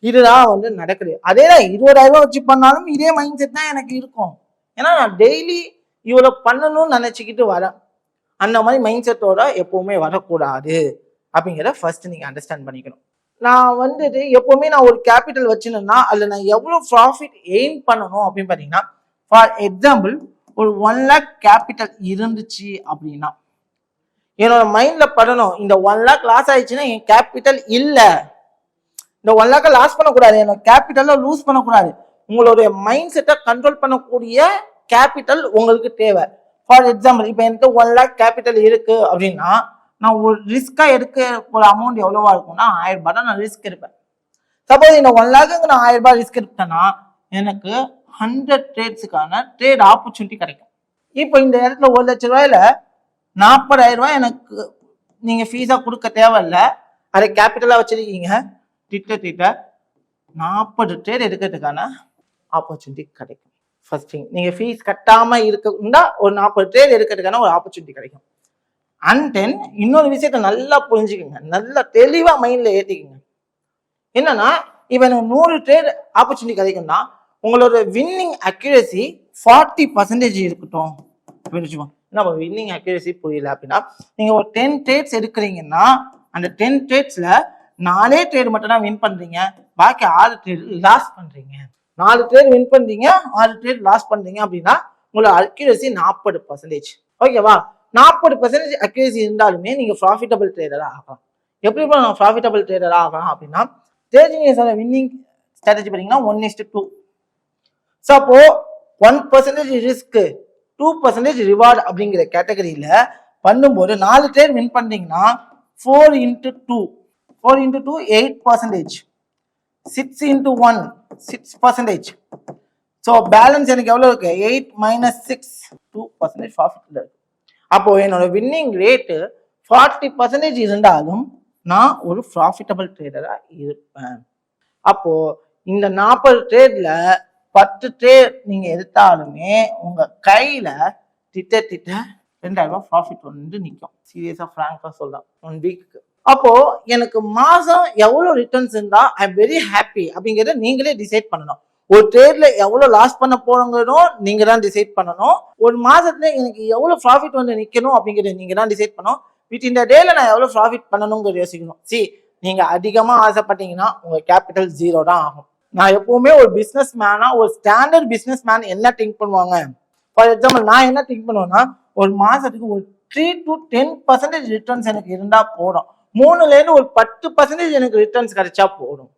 இதுதான் வந்து நடக்குது. அதேதான் 20,000 ரூபாய் வச்சு பண்ணாலும் இதே மைண்ட் செட் தான் எனக்கு இருக்கும். ஏன்னா நான் டெய்லி இவ்வளவு பண்ணணும்னு நினைச்சுக்கிட்டு வரேன். அந்த மாதிரி மைண்ட் செட்டோட எப்பவுமே வரக்கூடாது அப்படிங்கிறத ஃபர்ஸ்ட் நீங்க அண்டர்ஸ்டாண்ட் பண்ணிக்கணும். நான் வந்துட்டு எப்பவுமே நான் ஒரு கேபிட்டல் வச்சுனேன்னா அதுல நான் எவ்வளவு ப்ராஃபிட் எய்ம் பண்ணணும் அப்படின்னு பாத்தீங்கன்னா, ஃபார் எக்ஸாம்பிள் ஒரு 1 lakh கேபிட்டல் இருந்துச்சு அப்படின்னா என்னோட மைண்ட்ல படணும், இந்த 1 lakh லாஸ் ஆயிடுச்சுன்னா என் கேபிட்டல் இல்ல, இந்த 1 lakh லாஸ் பண்ணக்கூடாது, என்னோட கேபிட்டல லூஸ் பண்ணக்கூடாது. உங்களுடைய மைண்ட் செட்டை கண்ட்ரோல் பண்ணக்கூடிய கேபிட்டல் உங்களுக்கு தேவை. ஃபார் எக்ஸாம்பிள் இப்போ என்கிட்ட 1 lakh கேபிட்டல் இருக்கு அப்படின்னா நான் ஒரு ரிஸ்கா எடுக்க ஒரு அமௌண்ட் எவ்வளவா இருக்கும்னா 1000 ரூபாய் தான் நான் ரிஸ்க் எடுப்பேன். சப்போஸ் இந்த 1 lakhக்கு நான் 1000 ரூபாய் ரிஸ்க் எடுத்தேன்னா எனக்கு 100 ட்ரேட்ஸுக்கான ட்ரேட் ஆப்பர்ச்சுனிட்டி கிடைக்கும். இப்போ இந்த இடத்துல 1 லட்ச ரூபாயில 40,000 ரூபாய் எனக்கு நீங்க ஃபீஸா கொடுக்க தேவையில்லை, அதை கேபிட்டலா வச்சிருக்கீங்க. திட்ட 40 ட்ரேட் எடுக்கிறதுக்கான ஆப்பர்ச்சுனிட்டி கிடைக்கும். ஃபர்ஸ்ட் திங், நீங்க ஃபீஸ் கட்டாம இருந்தா ஒரு 40 ட்ரேட் எடுக்கிறதுக்கான ஒரு ஆப்பர்ச்சுனிட்டி கிடைக்கும். அண்ட் தென் இன்னொரு விஷயத்த நல்லா புரிஞ்சுக்கோங்க, நல்லா தெளிவா மைண்ட்ல ஏத்திக்கோங்க. என்னன்னா இப்ப எனக்கு 100 ட்ரேட் ஆப்பர்ச்சுனிட்டி கிடைக்கும்னா உங்களோட வின்னிங் அக்யூரசி 40% இருக்கட்டும் அப்படின்னு வச்சுக்கோங்க. நம்ம வின்னிங் அக்யூரசி புரியல அப்படின்னா நீங்க ஒரு 10 ட்ரேட்ஸ் எடுக்கிறீங்கன்னா அந்த 10 ட்ரேட்ஸ்ல 4 ட்ரேட் மட்டும் தான் வின் பண்றீங்க, பாக்கி 6 ட்ரேட் லாஸ் பண்றீங்க. 4 ட்ரேட் வின் பண்றீங்க, 6 ட்ரேட் லாஸ் பண்றீங்க அப்படின்னா உங்களோட அக்யூரசி 40%. ஓகேவா? 40% அக்யூரசி இருந்தாலுமே நீங்க ப்ராஃபிட்டபிள் ட்ரேடரா ஆகலாம். எப்படி நான் ப்ராஃபிட்டபிள் ட்ரேடரா ஆகலாம் அப்படின்னா ட்ரேடிங் வின்னிங் ஸ்ட்ராட்டஜி பார்த்தீங்கன்னா 1:2. ஸோ அப்போ 1% ரிஸ்க் 2% ரிவார்டு அப்படிங்கிற கேட்டகரியில பண்ணும்போது 4 ட்ரேட் வின் பண்றீங்கன்னா 4 into 2 8%, 6 into 1 6%. ஸோ பேலன்ஸ் எனக்கு எவ்வளவு இருக்கு? 8 minus 6 2% ப்ராஃபிட் இருக்கு. அப்போ என்னோட வின்னிங் ரேட்டு 40% இருந்தாலும் நான் ஒரு ப்ராஃபிட்டபிள் ட்ரேடரா இருப்பேன். அப்போ இந்த 40 ட்ரேட்ல 10 ட்ரேட் நீங்க எடுத்தாலுமே உங்க கையில திட்ட 2,000 ரூபாய் ப்ராஃபிட் வந்து நிற்கும். சீரியஸா பிராங்கா சொல்றேன், 1 வீக்கு. அப்போ எனக்கு மாசம் எவ்வளவு ரிட்டர்ன்ஸ் இருந்தா ஐ எம் வெரி ஹாப்பி அப்படிங்கிறத நீங்களே டிசைட் பண்ணணும். ஒரு ட்ரேட்ல எவ்வளவு லாஸ் பண்ண போறோங்கிறதோ நீங்க தான் டிசைட் பண்ணணும். ஒரு மாசத்துல எனக்கு எவ்வளவு ப்ராஃபிட் வந்து நிக்கணும் அப்படிங்கறத நீங்க தான் டிசைட் பண்ணணும். வித் இந்த டேல நான் எவ்வளவு ப்ராஃபிட் பண்ணணுங்கிறத யோசிக்கணும். நீங்க அதிகமா ஆசைப்பட்டீங்கன்னா உங்க கேபிட்டல் 0 தான் ஆகும். நான் எப்பவுமே ஒரு பிசினஸ் மேனா, ஒரு ஸ்டாண்டர்ட் பிசினஸ் மேன் என்ன திங்க் பண்ணுவாங்க, ஃபார் எக்ஸாம்பிள் நான் என்ன திங்க் பண்ணுவேன்னா ஒரு மாசத்துக்கு ஒரு 3 to 10% ரிட்டர்ன்ஸ் எனக்கு இருந்தா போதும். 3ல இருந்து ஒரு 10% எனக்கு ரிட்டர்ன்ஸ் கிடைச்சா போதும்.